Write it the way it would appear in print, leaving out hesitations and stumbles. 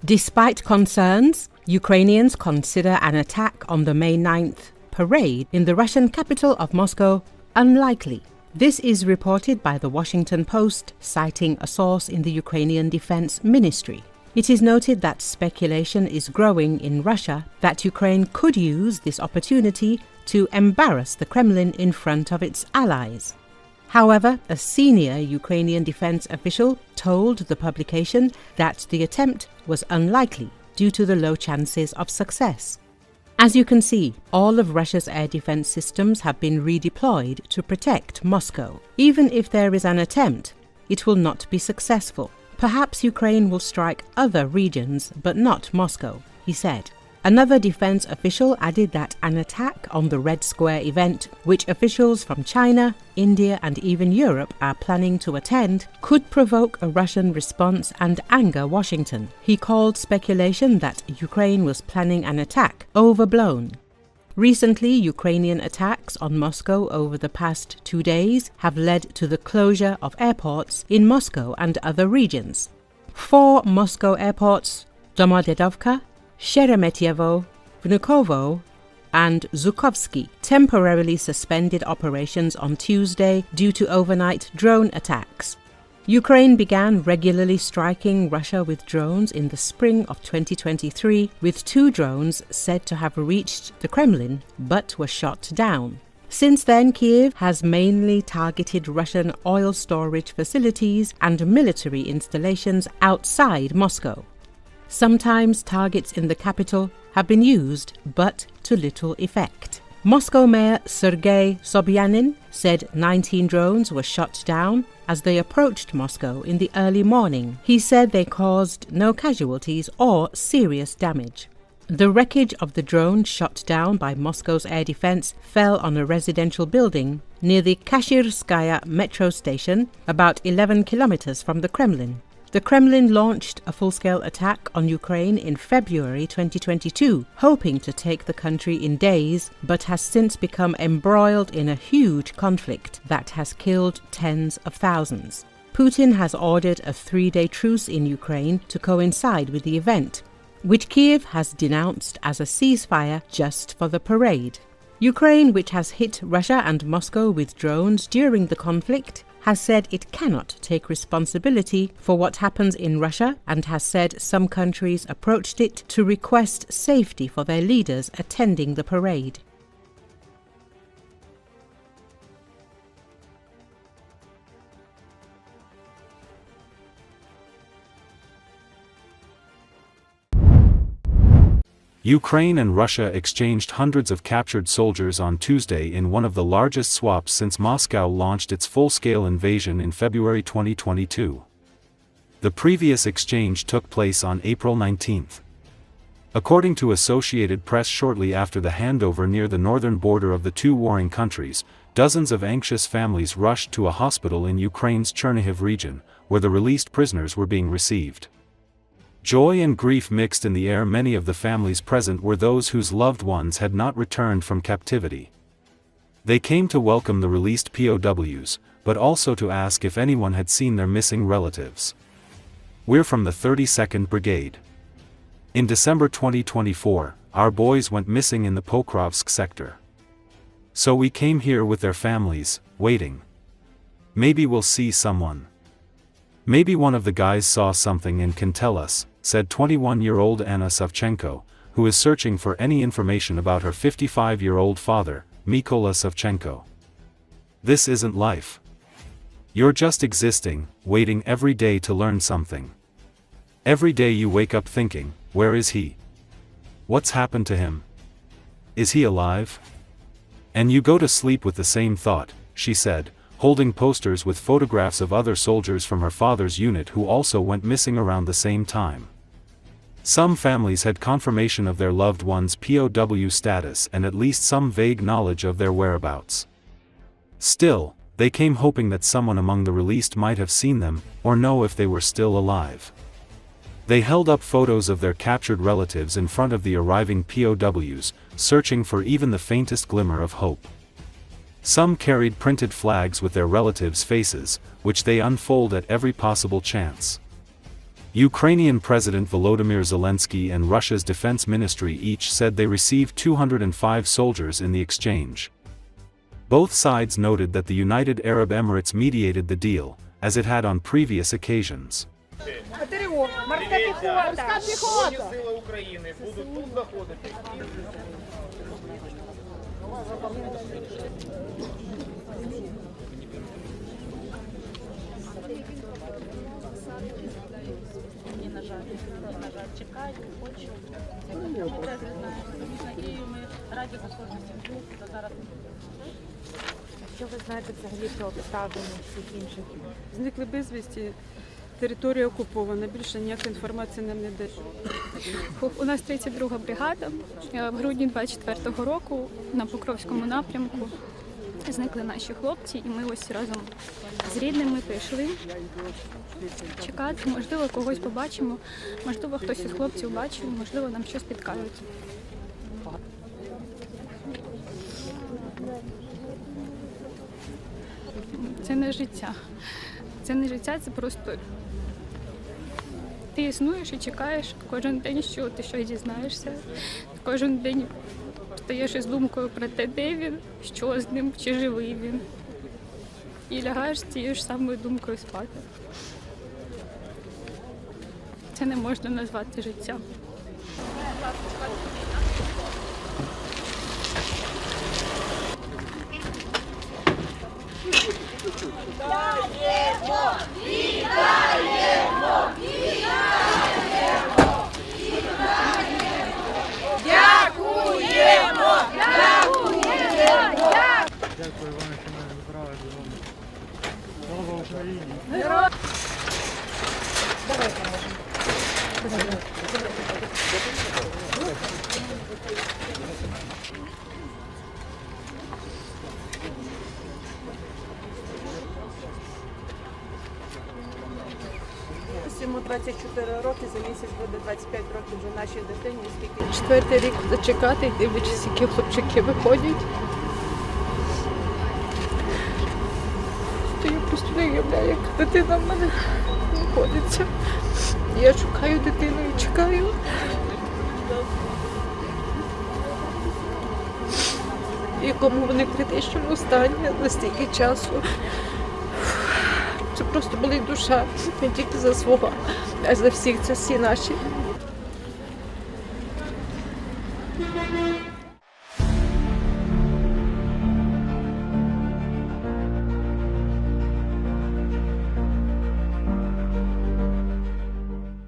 Despite concerns, Ukrainians consider an attack on the May 9th parade in the Russian capital of Moscow unlikely. This is reported by the Washington Post, citing a source in the Ukrainian Defense Ministry. It is noted that speculation is growing in Russia that Ukraine could use this opportunity to embarrass the Kremlin in front of its allies. However, a senior Ukrainian defense official told the publication that the attempt was unlikely due to the low chances of success. As you can see, all of Russia's air defense systems have been redeployed to protect Moscow. Even if there is an attempt, it will not be successful. Perhaps Ukraine will strike other regions, but not Moscow, he said. Another defense official added that an attack on the Red Square event, which officials from China, India and even Europe are planning to attend, could provoke a Russian response and anger Washington. He called speculation that Ukraine was planning an attack overblown. Recently, Ukrainian attacks on Moscow over the past 2 days have led to the closure of airports in Moscow and other regions. 4 Moscow airports, Domodedovka, Sheremetyevo, Vnukovo and Zhukovsky temporarily suspended operations on Tuesday due to overnight drone attacks. Ukraine began regularly striking Russia with drones in the spring of 2023, with 2 drones said to have reached the Kremlin but were shot down. Since then, Kiev has mainly targeted Russian oil storage facilities and military installations outside Moscow. Sometimes targets in the capital have been used, but to little effect. Moscow Mayor Sergei Sobyanin said 19 drones were shot down as they approached Moscow in the early morning. He said they caused no casualties or serious damage. The wreckage of the drone shot down by Moscow's air defense fell on a residential building near the Kashirskaya metro station, about 11 kilometers from the Kremlin. The Kremlin launched a full-scale attack on Ukraine in February 2022, hoping to take the country in days, but has since become embroiled in a huge conflict that has killed tens of thousands. Putin has ordered a 3-day truce in Ukraine to coincide with the event, which Kiev has denounced as a ceasefire just for the parade. Ukraine, which has hit Russia and Moscow with drones during the conflict, has said it cannot take responsibility for what happens in Russia and has said some countries approached it to request safety for their leaders attending the parade. Ukraine and Russia exchanged hundreds of captured soldiers on Tuesday in one of the largest swaps since Moscow launched its full-scale invasion in February 2022. The previous exchange took place on April 19. According to Associated Press, shortly after the handover near the northern border of the 2 warring countries, dozens of anxious families rushed to a hospital in Ukraine's Chernihiv region, where the released prisoners were being received. Joy and grief mixed in the air. Many of the families present were those whose loved ones had not returned from captivity. They came to welcome the released POWs, but also to ask if anyone had seen their missing relatives. "We're from the 32nd Brigade. In December 2024, our boys went missing in the Pokrovsk sector. So we came here with their families, waiting. Maybe we'll see someone. Maybe one of the guys saw something and can tell us," said 21-year-old Anna Savchenko, who is searching for any information about her 55-year-old father, Mykola Savchenko. "This isn't life. You're just existing, waiting every day to learn something. Every day you wake up thinking, where is he? What's happened to him? Is he alive? And you go to sleep with the same thought," she said, holding posters with photographs of other soldiers from her father's unit who also went missing around the same time. Some families had confirmation of their loved ones' POW status and at least some vague knowledge of their whereabouts. Still, they came hoping that someone among the released might have seen them, or know if they were still alive. They held up photos of their captured relatives in front of the arriving POWs, searching for even the faintest glimmer of hope. Some carried printed flags with their relatives' faces, which they unfold at every possible chance. Ukrainian President Volodymyr Zelensky and Russia's Defense Ministry each said they received 205 soldiers in the exchange. Both sides noted that the United Arab Emirates mediated the deal, as it had on previous occasions. Що ви знаєте взагалі про обставини всіх інших? Зникли безвісті, територія окупована, більше ніякої інформації нам не дають. У нас 32-га бригада. В грудні 24-го року на Покровському напрямку зникли наші хлопці, і ми ось разом з рідними прийшли чекати. Можливо, когось побачимо, можливо, хтось із хлопців бачив, можливо, нам щось підкажуть. Це не життя. Це не життя, це просто ти існуєш і чекаєш кожен день, що ти щось дізнаєшся. Кожен день стаєш із думкою про те, де він, що з ним, чи живий він. І лягаєш з цією ж самою думкою спати. Це не можна назвати життям. Дякую вам, що мене забрали додому. Слава Україні! Давай поможемо. Йому 24 роки, за місяць буде 25 років вже нашій дитині. Скільки? Четвертий рік зачекати, дивлячись, які хлопчики виходять. То я просто не уявляю, як дитина в мене знаходиться. Я шукаю дитину і чекаю. І кому вони в критичному стані на стільки часу. Це просто болить душа, не тільки за свого, а за всіх, це всі наші